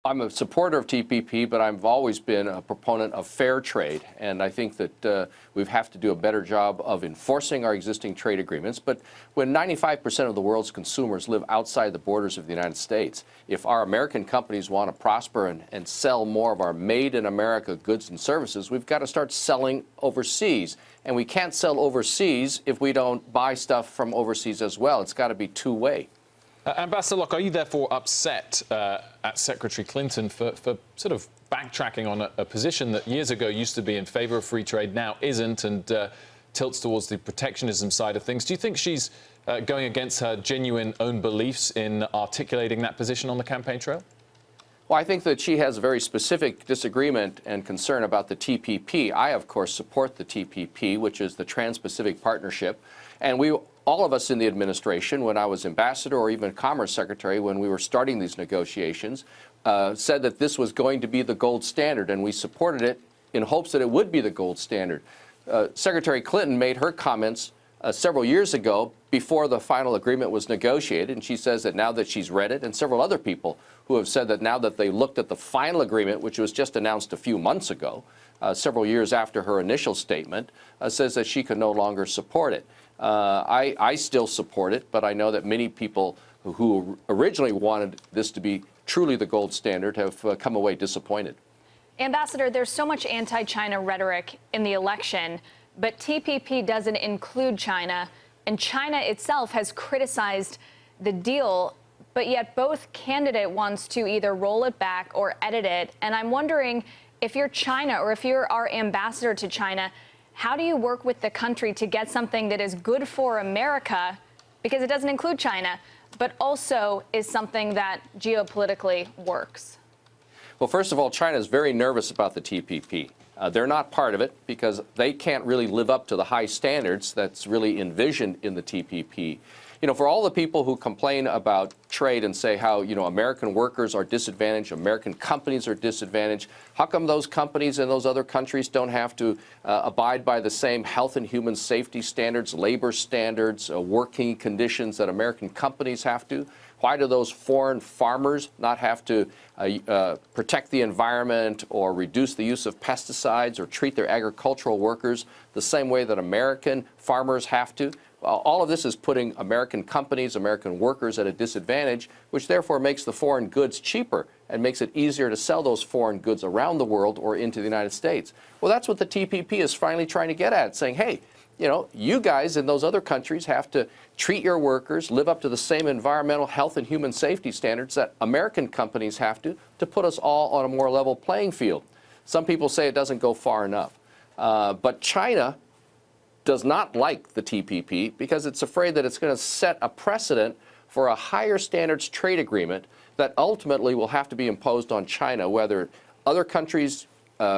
I'm a supporter of TPP, but I've always been a proponent of fair trade, and I think that we have to do a better job of enforcing our existing trade agreements. But when 95% of the world's consumers live outside the borders of the United States, if our American companies want to prosper and sell more of our made-in-America goods and services, we've got to start selling overseas. And we can't sell overseas if we don't buy stuff from overseas as well. It's got to be two-way. Ambassador Locke, are you therefore upset at Secretary Clinton for sort of backtracking on a position that years ago used to be in favor of free trade, now isn't, and tilts towards the protectionism side of things? Do you think she's going against her genuine own beliefs in articulating that position on the campaign trail? Well, I think that she has a very specific disagreement and concern about the TPP. I, of course, support the TPP, which is the Trans-Pacific Partnership. And all of us in the administration, when I was ambassador or even Commerce Secretary, when we were starting these negotiations, said that this was going to be the gold standard, and we supported it in hopes that it would be the gold standard. Secretary Clinton made her comments several years ago before the final agreement was negotiated, and she says that now that she's read it, and several other people who have said that now that they looked at the final agreement, which was just announced a few months ago, several years after her initial statement, says that she can no longer support it. I still support it, but I know that many people who originally wanted this to be truly the gold standard have come away disappointed. Ambassador, there's so much anti-China rhetoric in the election, but TPP doesn't include China, and China itself has criticized the deal, but yet both candidate wants to either roll it back or edit it. And I'm wondering, if you're China or if you're our ambassador to China, how do you work with the country to get something that is good for America, because it doesn't include China, but also is something that geopolitically works? Well, first of all, China is very nervous about the TPP. They're not part of it because they can't really live up to the high standards that's really envisioned in the TPP. You know, for all the people who complain about trade and say how, you know, American workers are disadvantaged, American companies are disadvantaged, how come those companies in those other countries don't have to abide by the same health and human safety standards, labor standards, working conditions that American companies have to? Why do those foreign farmers not have to protect the environment or reduce the use of pesticides or treat their agricultural workers the same way that American farmers have to? All of this is putting American companies, American workers at a disadvantage, which therefore makes the foreign goods cheaper and makes it easier to sell those foreign goods around the world or into the United States. Well, that's what the TPP is finally trying to get at, saying, hey, you know, you guys in those other countries have to treat your workers, live up to the same environmental, health, and human safety standards that American companies have to put us all on a more level playing field. Some people say it doesn't go far enough. But China does not like the TPP because it's afraid that it's going to set a precedent for a higher standards trade agreement that ultimately will have to be imposed on China, whether other countries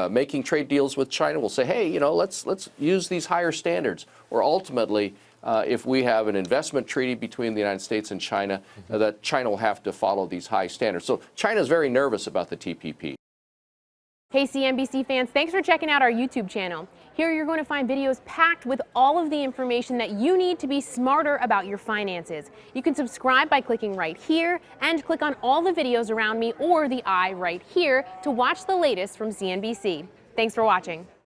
making trade deals with China will say, hey, you know, let's use these higher standards, or ultimately, if we have an investment treaty between the United States and China, that China will have to follow these high standards. So China is very nervous about the TPP. Hey CNBC fans, thanks for checking out our YouTube channel. Here you're going to find videos packed with all of the information that you need to be smarter about your finances. You can subscribe by clicking right here and click on all the videos around me or the eye right here to watch the latest from CNBC. Thanks for watching.